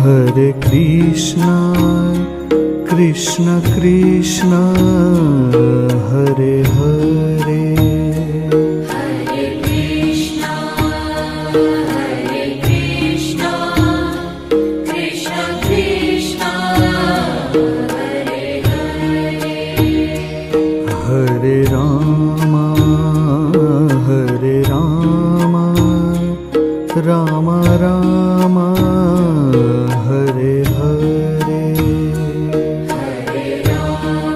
Hare Krishna, Krishna Krishna, Hare Hare. Hare Krishna, Krishna Krishna, Hare Hare. Hare Rama, Rama Rama, Hare Hare. Hare Rama,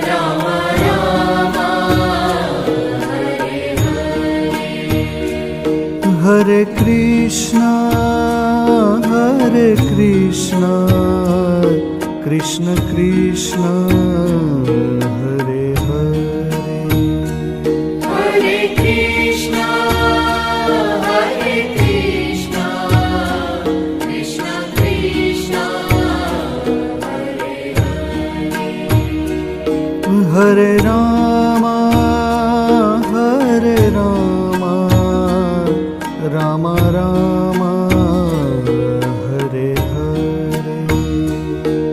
Rama Rama, Hare Hare. Hare Krishna, Krishna Krishna, Hare Hare. Hare Krishna, Krishna Krishna, Hare Hare. Hare Rama, Rama Rama, Hare Hare.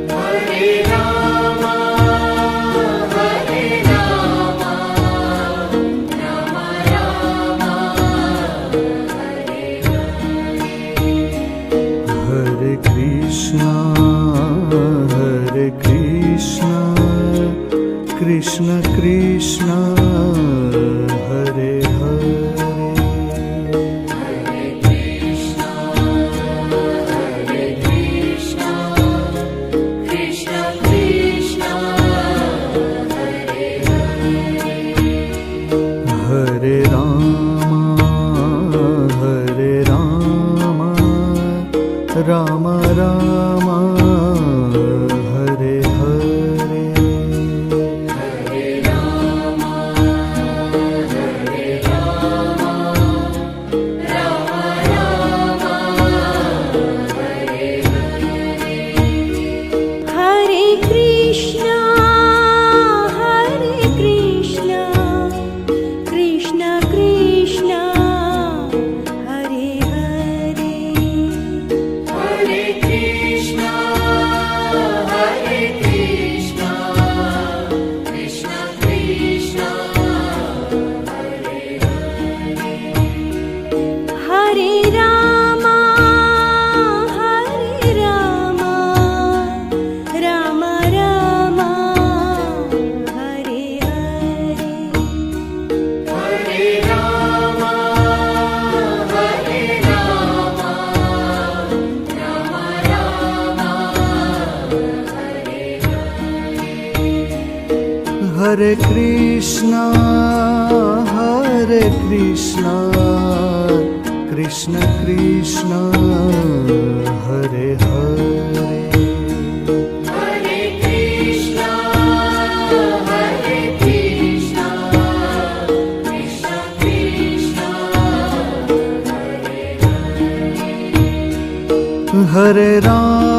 Hare Rama, Rama Rama, Hare Hare. Hare Krishna, Krishna Krishna, Hare Hare. Hare Krishna, Krishna Krishna, Hare Hare. Hare Rama, Rama Rama, Hare Hare. Hare Rama, Rama Rama, Hare Hare. Hare Krishna, Krishna Krishna, Hare Hare. Hare Krishna, Krishna Krishna, Hare Hare. Hare Rama, Rama Rama, Hare Hare. Hare Rama, Rama Rama, Hare Hare. Hare Krishna, Krishna Krishna, Hare Hare. Hare Krishna, Krishna Krishna, Hare Hare. Hare Rama,